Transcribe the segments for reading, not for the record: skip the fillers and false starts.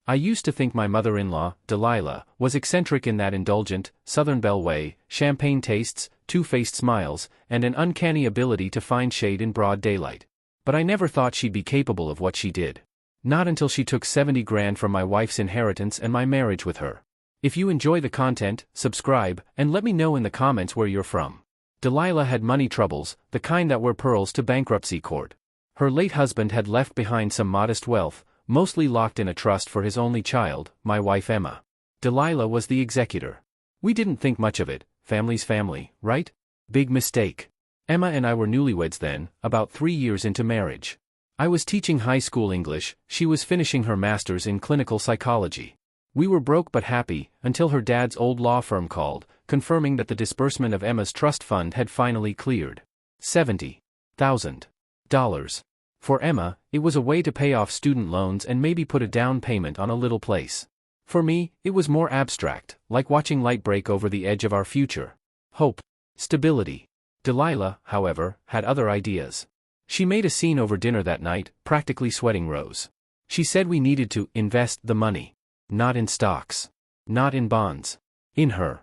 I used to think my mother-in-law, Delilah, was eccentric in that indulgent, Southern belle way, champagne tastes, two-faced smiles, and an uncanny ability to find shade in broad daylight. But I never thought she'd be capable of what she did. Not until she took 70 grand from my wife's inheritance and my marriage with her. If you enjoy the content, subscribe, and let me know in the comments where you're from. Delilah had money troubles, the kind that were pearls to bankruptcy court. Her late husband had left behind some modest wealth, mostly locked in a trust for his only child, my wife Emma. Delilah was the executor. We didn't think much of it, family's family, right? Big mistake. Emma and I were newlyweds then, about 3 years into marriage. I was teaching high school English, she was finishing her master's in clinical psychology. We were broke but happy, until her dad's old law firm called, confirming that the disbursement of Emma's trust fund had finally cleared. $70,000. For Emma, it was a way to pay off student loans and maybe put a down payment on a little place. For me, it was more abstract, like watching light break over the edge of our future. Hope. Stability. Delilah, however, had other ideas. She made a scene over dinner that night, practically sweating Rose. She said we needed to invest the money. Not in stocks. Not in bonds. In her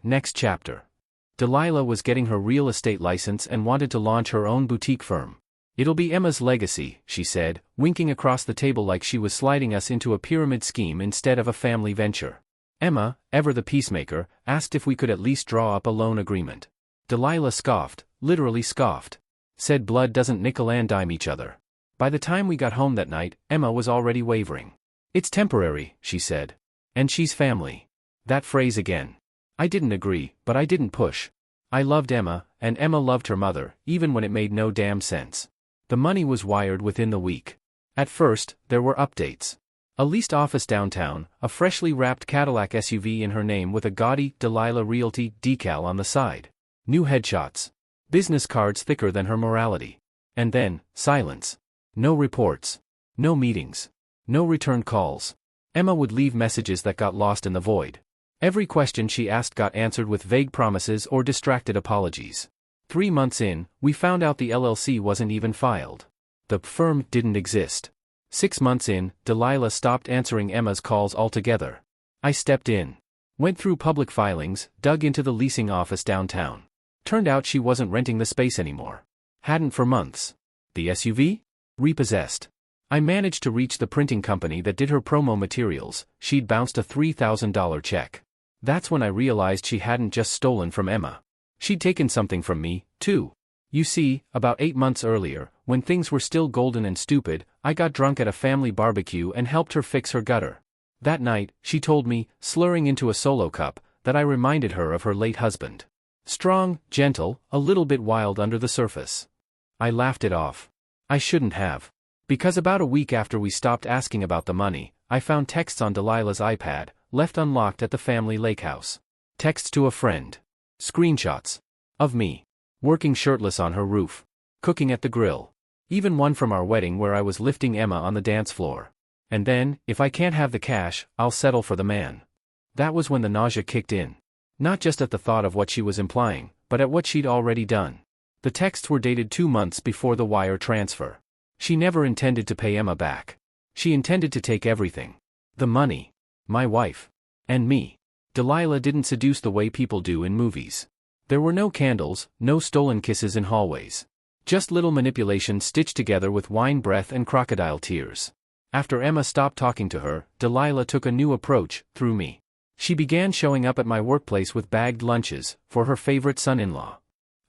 next chapter. Delilah was getting her real estate license and wanted to launch her own boutique firm. It'll be Emma's legacy, she said, winking across the table like she was sliding us into a pyramid scheme instead of a family venture. Emma, ever the peacemaker, asked if we could at least draw up a loan agreement. Delilah scoffed, literally scoffed. Said blood doesn't nickel and dime each other. By the time we got home that night, Emma was already wavering. It's temporary, she said. And she's family. That phrase again. I didn't agree, but I didn't push. I loved Emma, and Emma loved her mother, even when it made no damn sense. The money was wired within the week. At first, there were updates. A leased office downtown, a freshly wrapped Cadillac SUV in her name with a gaudy Delilah Realty decal on the side. New headshots. Business cards thicker than her morality. And then, silence. No reports. No meetings. No returned calls. Emma would leave messages that got lost in the void. Every question she asked got answered with vague promises or distracted apologies. 3 months in, we found out the LLC wasn't even filed. The firm didn't exist. 6 months in, Delilah stopped answering Emma's calls altogether. I stepped in. Went through public filings, dug into the leasing office downtown. Turned out she wasn't renting the space anymore. Hadn't for months. The SUV? Repossessed. I managed to reach the printing company that did her promo materials. She'd bounced a $3,000 check. That's when I realized she hadn't just stolen from Emma. She'd taken something from me, too. You see, about 8 months earlier, when things were still golden and stupid, I got drunk at a family barbecue and helped her fix her gutter. That night, she told me, slurring into a solo cup, that I reminded her of her late husband. Strong, gentle, a little bit wild under the surface. I laughed it off. I shouldn't have. Because about a week after we stopped asking about the money, I found texts on Delilah's iPad, left unlocked at the family lake house. Texts to a friend. Screenshots. Of me. Working shirtless on her roof. Cooking at the grill. Even one from our wedding where I was lifting Emma on the dance floor. And then, if I can't have the cash, I'll settle for the man. That was when the nausea kicked in. Not just at the thought of what she was implying, but at what she'd already done. The texts were dated 2 months before the wire transfer. She never intended to pay Emma back. She intended to take everything. The money. My wife. And me. Delilah didn't seduce the way people do in movies. There were no candles, no stolen kisses in hallways. Just little manipulation stitched together with wine breath and crocodile tears. After Emma stopped talking to her, Delilah took a new approach, through me. She began showing up at my workplace with bagged lunches, for her favorite son-in-law.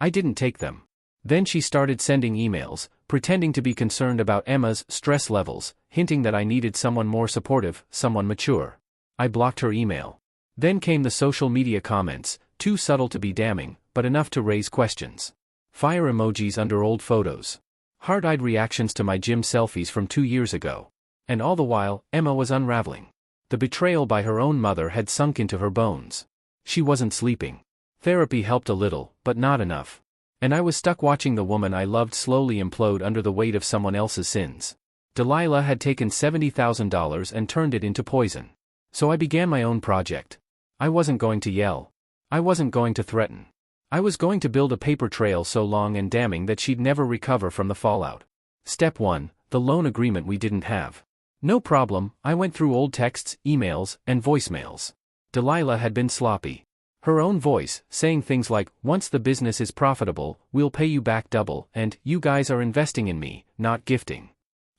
I didn't take them. Then she started sending emails, pretending to be concerned about Emma's stress levels, hinting that I needed someone more supportive, someone mature. I blocked her email. Then came the social media comments, too subtle to be damning, but enough to raise questions. Fire emojis under old photos. Hard-eyed reactions to my gym selfies from 2 years ago. And all the while, Emma was unraveling. The betrayal by her own mother had sunk into her bones. She wasn't sleeping. Therapy helped a little, but not enough. And I was stuck watching the woman I loved slowly implode under the weight of someone else's sins. Delilah had taken $70,000 and turned it into poison. So I began my own project. I wasn't going to yell. I wasn't going to threaten. I was going to build a paper trail so long and damning that she'd never recover from the fallout. Step 1, the loan agreement we didn't have. No problem, I went through old texts, emails, and voicemails. Delilah had been sloppy. Her own voice, saying things like, once the business is profitable, we'll pay you back double, and, you guys are investing in me, not gifting.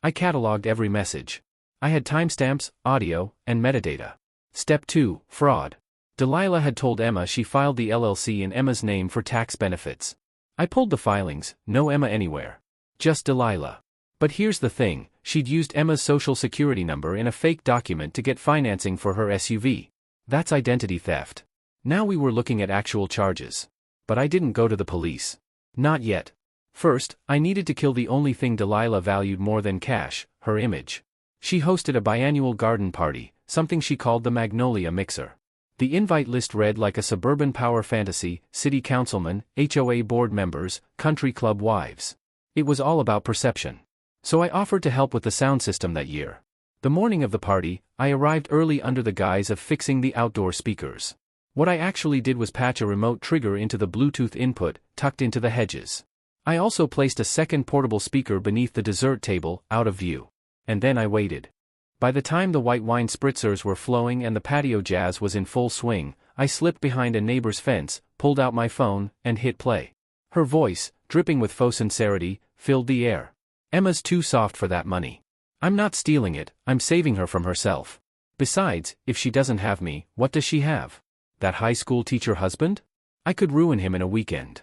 I cataloged every message. I had timestamps, audio, and metadata. Step 2, fraud. Delilah had told Emma she filed the LLC in Emma's name for tax benefits. I pulled the filings, no Emma anywhere. Just Delilah. But here's the thing, she'd used Emma's social security number in a fake document to get financing for her SUV. That's identity theft. Now we were looking at actual charges. But I didn't go to the police. Not yet. First, I needed to kill the only thing Delilah valued more than cash, her image. She hosted a biannual garden party, something she called the Magnolia Mixer. The invite list read like a suburban power fantasy: city councilmen, HOA board members, country club wives. It was all about perception. So I offered to help with the sound system that year. The morning of the party, I arrived early under the guise of fixing the outdoor speakers. What I actually did was patch a remote trigger into the Bluetooth input, tucked into the hedges. I also placed a second portable speaker beneath the dessert table, out of view. And then I waited. By the time the white wine spritzers were flowing and the patio jazz was in full swing, I slipped behind a neighbor's fence, pulled out my phone, and hit play. Her voice, dripping with faux sincerity, filled the air. Emma's too soft for that money. I'm not stealing it, I'm saving her from herself. Besides, if she doesn't have me, what does she have? That high school teacher husband? I could ruin him in a weekend.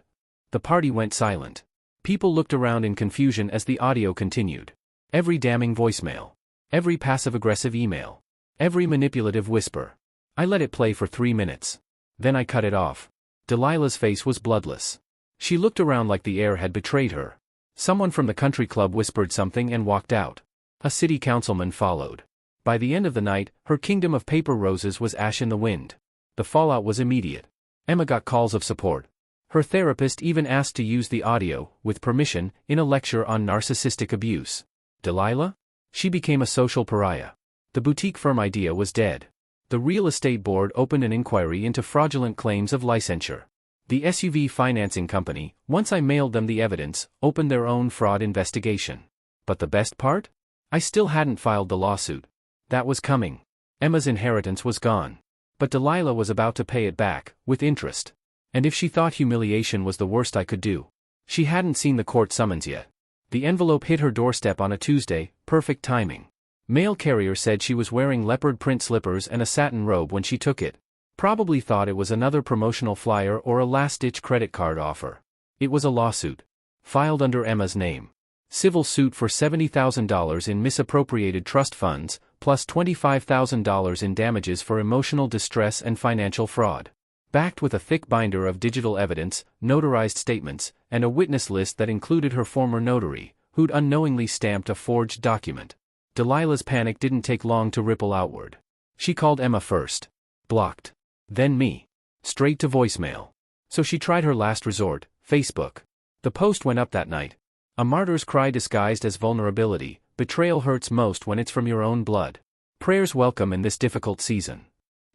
The party went silent. People looked around in confusion as the audio continued. Every damning voicemail. Every passive-aggressive email. Every manipulative whisper. I let it play for 3 minutes. Then I cut it off. Delilah's face was bloodless. She looked around like the air had betrayed her. Someone from the country club whispered something and walked out. A city councilman followed. By the end of the night, her kingdom of paper roses was ash in the wind. The fallout was immediate. Emma got calls of support. Her therapist even asked to use the audio, with permission, in a lecture on narcissistic abuse. Delilah? She became a social pariah. The boutique firm idea was dead. The real estate board opened an inquiry into fraudulent claims of licensure. The SUV financing company, once I mailed them the evidence, opened their own fraud investigation. But the best part? I still hadn't filed the lawsuit. That was coming. Emma's inheritance was gone. But Delilah was about to pay it back, with interest. And if she thought humiliation was the worst I could do. She hadn't seen the court summons yet. The envelope hit her doorstep on a Tuesday, perfect timing. Mail carrier said she was wearing leopard print slippers and a satin robe when she took it. Probably thought it was another promotional flyer or a last-ditch credit card offer. It was a lawsuit. Filed under Emma's name. Civil suit for $70,000 in misappropriated trust funds, plus $25,000 in damages for emotional distress and financial fraud. Backed with a thick binder of digital evidence, notarized statements, and a witness list that included her former notary, who'd unknowingly stamped a forged document. Delilah's panic didn't take long to ripple outward. She called Emma first. Blocked. Then me. Straight to voicemail. So she tried her last resort, Facebook. The post went up that night. A martyr's cry disguised as vulnerability. Betrayal hurts most when it's from your own blood. Prayers welcome in this difficult season.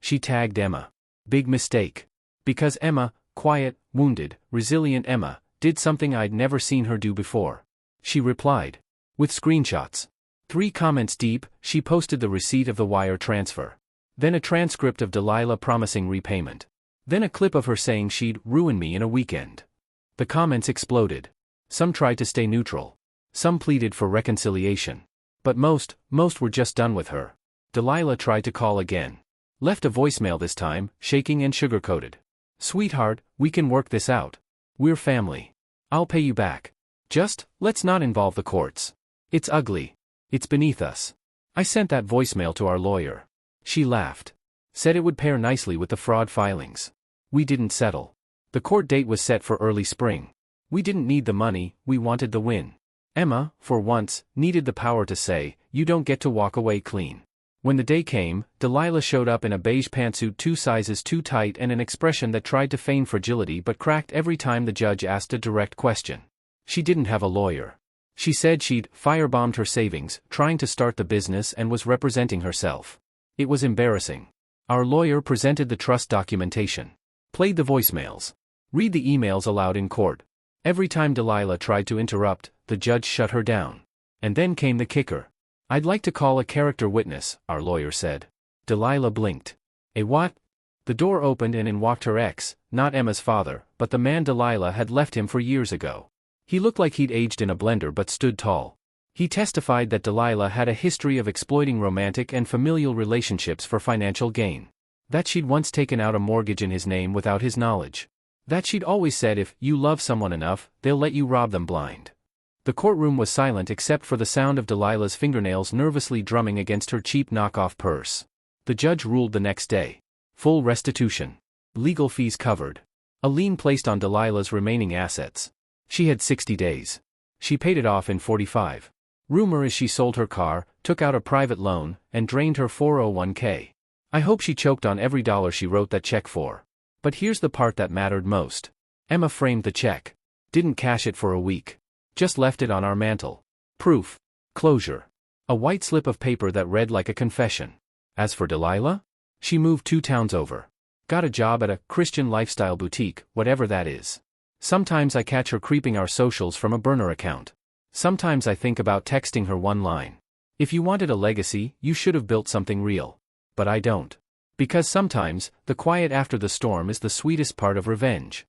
She tagged Emma. Big mistake. Because Emma, quiet, wounded, resilient Emma, did something I'd never seen her do before. She replied. With screenshots. 3 comments deep, she posted the receipt of the wire transfer. Then a transcript of Delilah promising repayment. Then a clip of her saying she'd ruin me in a weekend. The comments exploded. Some tried to stay neutral. Some pleaded for reconciliation. But most were just done with her. Delilah tried to call again. Left a voicemail this time, shaking and sugar-coated. Sweetheart, we can work this out. We're family. I'll pay you back. Just, let's not involve the courts. It's ugly. It's beneath us. I sent that voicemail to our lawyer. She laughed. Said it would pair nicely with the fraud filings. We didn't settle. The court date was set for early spring. We didn't need the money, we wanted the win. Emma, for once, needed the power to say, you don't get to walk away clean. When the day came, Delilah showed up in a beige pantsuit 2 sizes too tight and an expression that tried to feign fragility but cracked every time the judge asked a direct question. She didn't have a lawyer. She said she'd firebombed her savings, trying to start the business and was representing herself. It was embarrassing. Our lawyer presented the trust documentation. Played the voicemails. Read the emails aloud in court. Every time Delilah tried to interrupt, the judge shut her down. And then came the kicker. I'd like to call a character witness, our lawyer said. Delilah blinked. A what? The door opened and in walked her ex, not Emma's father, but the man Delilah had left him for years ago. He looked like he'd aged in a blender but stood tall. He testified that Delilah had a history of exploiting romantic and familial relationships for financial gain. That she'd once taken out a mortgage in his name without his knowledge. That she'd always said if you love someone enough, they'll let you rob them blind. The courtroom was silent except for the sound of Delilah's fingernails nervously drumming against her cheap knockoff purse. The judge ruled the next day. Full restitution. Legal fees covered. A lien placed on Delilah's remaining assets. She had 60 days. She paid it off in 45. Rumor is she sold her car, took out a private loan, and drained her 401k. I hope she choked on every dollar she wrote that check for. But here's the part that mattered most. Emma framed the check. Didn't cash it for a week. Just left it on our mantel. Proof. Closure. A white slip of paper that read like a confession. As for Delilah? She moved 2 towns over. Got a job at a Christian lifestyle boutique, whatever that is. Sometimes I catch her creeping our socials from a burner account. Sometimes I think about texting her one line. If you wanted a legacy, you should have built something real. But I don't. Because sometimes, the quiet after the storm is the sweetest part of revenge.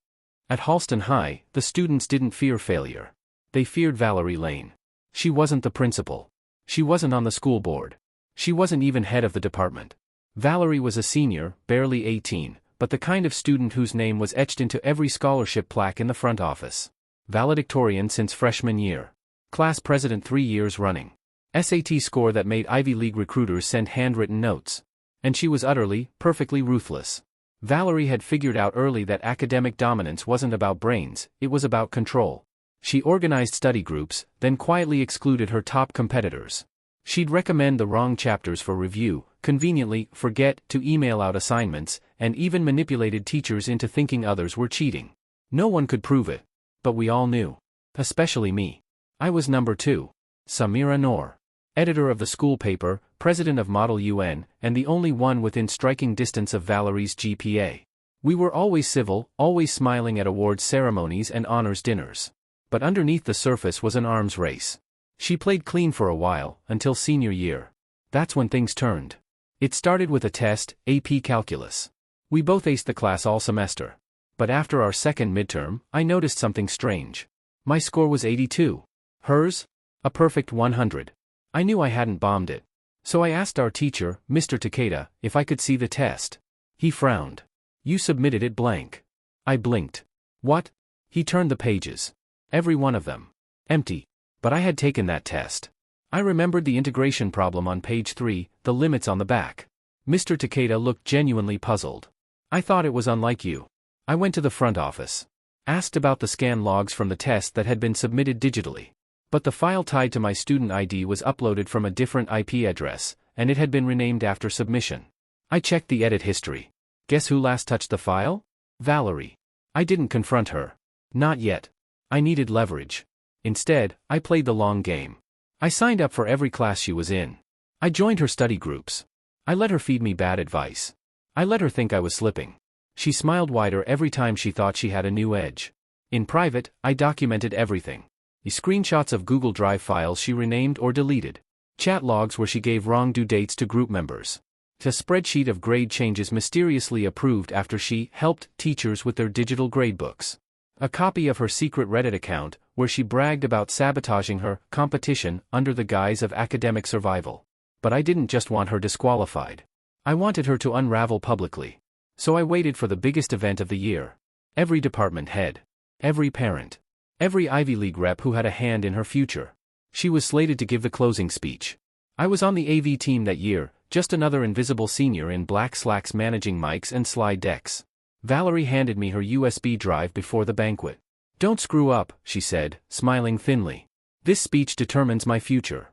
At Halston High, the students didn't fear failure. They feared Valerie Lane. She wasn't the principal. She wasn't on the school board. She wasn't even head of the department. Valerie was a senior, barely 18, but the kind of student whose name was etched into every scholarship plaque in the front office. Valedictorian since freshman year. Class president 3 years running. SAT score that made Ivy League recruiters send handwritten notes. And she was utterly, perfectly ruthless. Valerie had figured out early that academic dominance wasn't about brains, it was about control. She organized study groups, then quietly excluded her top competitors. She'd recommend the wrong chapters for review, conveniently forget to email out assignments, and even manipulated teachers into thinking others were cheating. No one could prove it. But we all knew. Especially me. I was number 2. Samira Noor. Editor of the school paper, president of Model UN, and the only one within striking distance of Valerie's GPA. We were always civil, always smiling at awards ceremonies and honors dinners. But underneath the surface was an arms race. She played clean for a while, until senior year. That's when things turned. It started with a test, AP Calculus. We both aced the class all semester. But after our second midterm, I noticed something strange. My score was 82. Hers? A perfect 100. I knew I hadn't bombed it. So I asked our teacher, Mr. Takeda, if I could see the test. He frowned. You submitted it blank. I blinked. What? He turned the pages. Every one of them. Empty. But I had taken that test. I remembered the integration problem on page 3, the limits on the back. Mr. Takeda looked genuinely puzzled. I thought it was unlike you. I went to the front office. Asked about the scan logs from the test that had been submitted digitally. But the file tied to my student ID was uploaded from a different IP address, and it had been renamed after submission. I checked the edit history. Guess who last touched the file? Valerie. I didn't confront her. Not yet. I needed leverage. Instead, I played the long game. I signed up for every class she was in. I joined her study groups. I let her feed me bad advice. I let her think I was slipping. She smiled wider every time she thought she had a new edge. In private, I documented everything. The screenshots of Google Drive files she renamed or deleted. Chat logs where she gave wrong due dates to group members. A spreadsheet of grade changes mysteriously approved after she helped teachers with their digital gradebooks. A copy of her secret Reddit account, where she bragged about sabotaging her competition under the guise of academic survival. But I didn't just want her disqualified. I wanted her to unravel publicly. So I waited for the biggest event of the year. Every department head. Every parent. Every Ivy League rep who had a hand in her future. She was slated to give the closing speech. I was on the AV team that year, just another invisible senior in black slacks managing mics and slide decks. Valerie handed me her USB drive before the banquet. Don't screw up, she said, smiling thinly. This speech determines my future.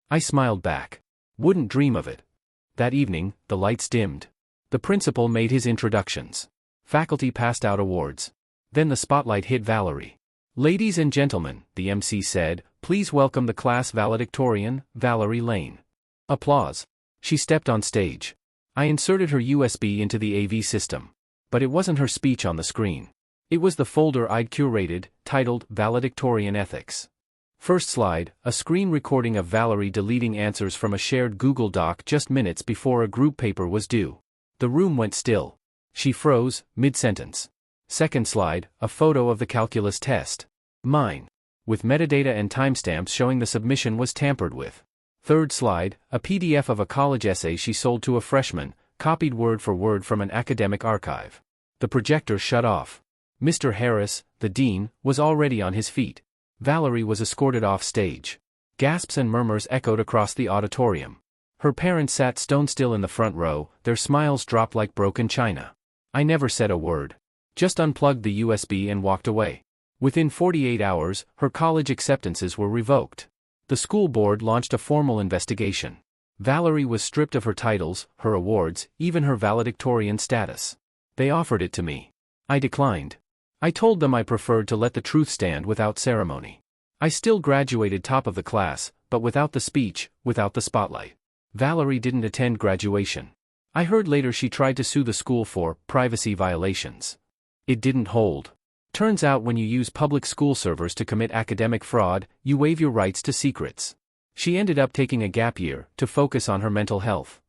I smiled back. Wouldn't dream of it. That evening, the lights dimmed. The principal made his introductions. Faculty passed out awards. Then the spotlight hit Valerie. Ladies and gentlemen, the MC said, please welcome the class valedictorian, Valerie Lane. Applause. She stepped on stage. I inserted her USB into the AV system. But it wasn't her speech on the screen. It was the folder I'd curated, titled Valedictorian Ethics. First slide, a screen recording of Valerie deleting answers from a shared Google Doc just minutes before a group paper was due. The room went still. She froze, mid-sentence. Second slide, a photo of the calculus test. Mine. With metadata and timestamps showing the submission was tampered with. Third slide, a PDF of a college essay she sold to a freshman, copied word for word from an academic archive. The projector shut off. Mr. Harris, the dean, was already on his feet. Valerie was escorted off stage. Gasps and murmurs echoed across the auditorium. Her parents sat stone still in the front row, their smiles dropped like broken china. I never said a word. Just unplugged the USB and walked away. Within 48 hours, her college acceptances were revoked. The school board launched a formal investigation. Valerie was stripped of her titles, her awards, even her valedictorian status. They offered it to me. I declined. I told them I preferred to let the truth stand without ceremony. I still graduated top of the class, but without the speech, without the spotlight. Valerie didn't attend graduation. I heard later she tried to sue the school for privacy violations. It didn't hold. Turns out when you use public school servers to commit academic fraud, you waive your rights to secrets. She ended up taking a gap year to focus on her mental health.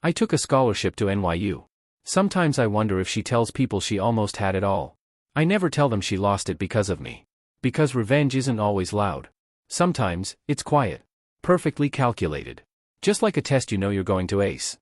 I took a scholarship to NYU. Sometimes I wonder if she tells people she almost had it all. I never tell them she lost it because of me. Because revenge isn't always loud. Sometimes, it's quiet. Perfectly calculated. Just like a test you know you're going to ace.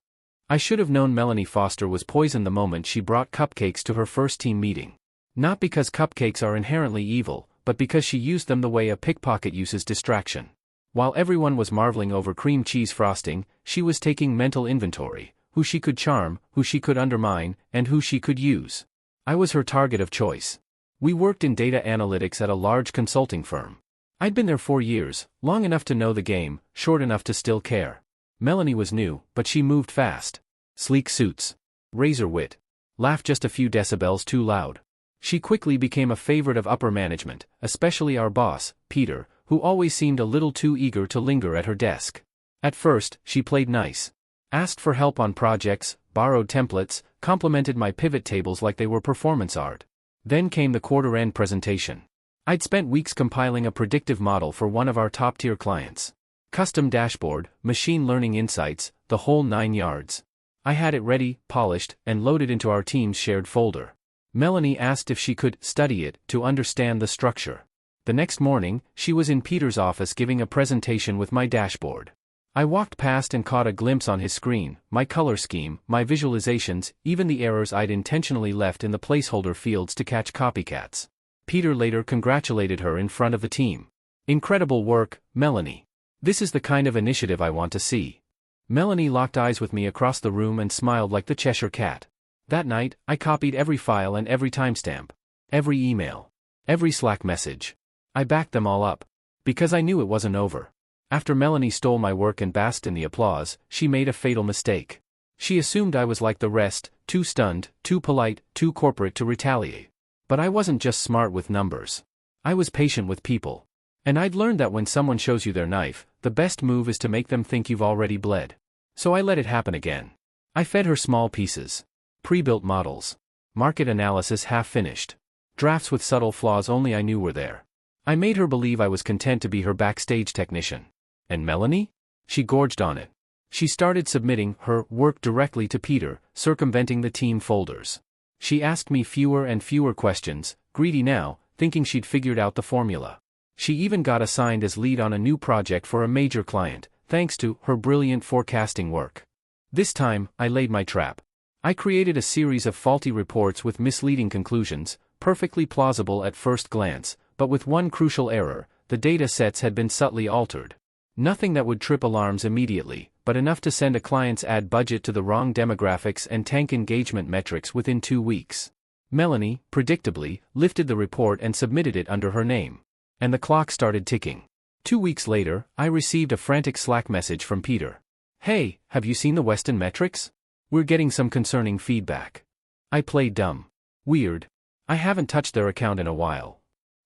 I should have known Melanie Foster was poisoned the moment she brought cupcakes to her first team meeting. Not because cupcakes are inherently evil, but because she used them the way a pickpocket uses distraction. While everyone was marveling over cream cheese frosting, she was taking mental inventory, who she could charm, who she could undermine, and who she could use. I was her target of choice. We worked in data analytics at a large consulting firm. I'd been there 4 years, long enough to know the game, short enough to still care. Melanie was new, but she moved fast. Sleek suits. Razor wit. Laugh just a few decibels too loud. She quickly became a favorite of upper management, especially our boss, Peter, who always seemed a little too eager to linger at her desk. At first, she played nice. Asked for help on projects, borrowed templates, complimented my pivot tables like they were performance art. Then came the quarter-end presentation. I'd spent weeks compiling a predictive model for one of our top-tier clients. Custom dashboard, machine learning insights, the whole 9 yards. I had it ready, polished, and loaded into our team's shared folder. Melanie asked if she could study it to understand the structure. The next morning, she was in Peter's office giving a presentation with my dashboard. I walked past and caught a glimpse on his screen, my color scheme, my visualizations, even the errors I'd intentionally left in the placeholder fields to catch copycats. Peter later congratulated her in front of the team. Incredible work, Melanie. This is the kind of initiative I want to see. Melanie locked eyes with me across the room and smiled like the Cheshire Cat. That night, I copied every file and every timestamp. Every email. Every Slack message. I backed them all up. Because I knew it wasn't over. After Melanie stole my work and basked in the applause, she made a fatal mistake. She assumed I was like the rest, too stunned, too polite, too corporate to retaliate. But I wasn't just smart with numbers. I was patient with people. And I'd learned that when someone shows you their knife, the best move is to make them think you've already bled. So I let it happen again. I fed her small pieces. Pre-built models. Market analysis half finished. Drafts with subtle flaws only I knew were there. I made her believe I was content to be her backstage technician. And Melanie? She gorged on it. She started submitting her work directly to Peter, circumventing the team folders. She asked me fewer and fewer questions, greedy now, thinking she'd figured out the formula. She even got assigned as lead on a new project for a major client, thanks to her brilliant forecasting work. This time, I laid my trap. I created a series of faulty reports with misleading conclusions, perfectly plausible at first glance, but with one crucial error: the data sets had been subtly altered. Nothing that would trip alarms immediately, but enough to send a client's ad budget to the wrong demographics and tank engagement metrics within 2 weeks. Melanie, predictably, lifted the report and submitted it under her name. And the clock started ticking. 2 weeks later, I received a frantic Slack message from Peter. "Hey, have you seen the Weston metrics? We're getting some concerning feedback." I played dumb. Weird. I haven't touched their account in a while.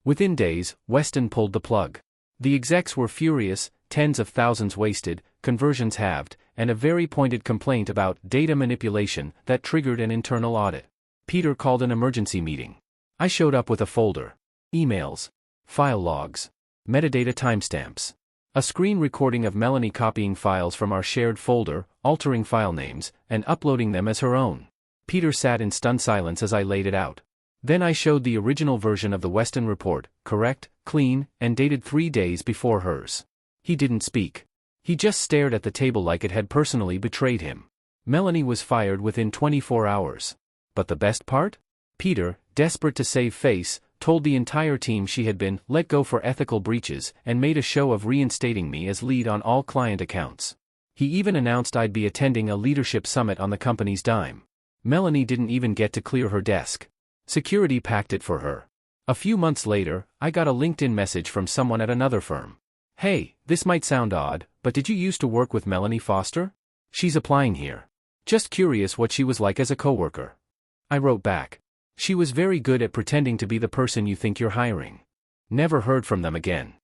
Within days, Weston pulled the plug. The execs were furious, tens of thousands wasted, conversions halved, and a very pointed complaint about data manipulation that triggered an internal audit. Peter called an emergency meeting. I showed up with a folder. Emails. File logs. Metadata timestamps. A screen recording of Melanie copying files from our shared folder, altering file names, and uploading them as her own. Peter sat in stunned silence as I laid it out. Then I showed the original version of the Weston report, correct, clean, and dated 3 days before hers. He didn't speak. He just stared at the table like it had personally betrayed him. Melanie was fired within 24 hours. But the best part? Peter, desperate to save face, told the entire team she had been let go for ethical breaches and made a show of reinstating me as lead on all client accounts. He even announced I'd be attending a leadership summit on the company's dime. Melanie didn't even get to clear her desk. Security packed it for her. A few months later, I got a LinkedIn message from someone at another firm. "Hey, this might sound odd, but did you used to work with Melanie Foster? She's applying here. Just curious what she was like as a coworker." I wrote back. "She was very good at pretending to be the person you think you're hiring." Never heard from them again.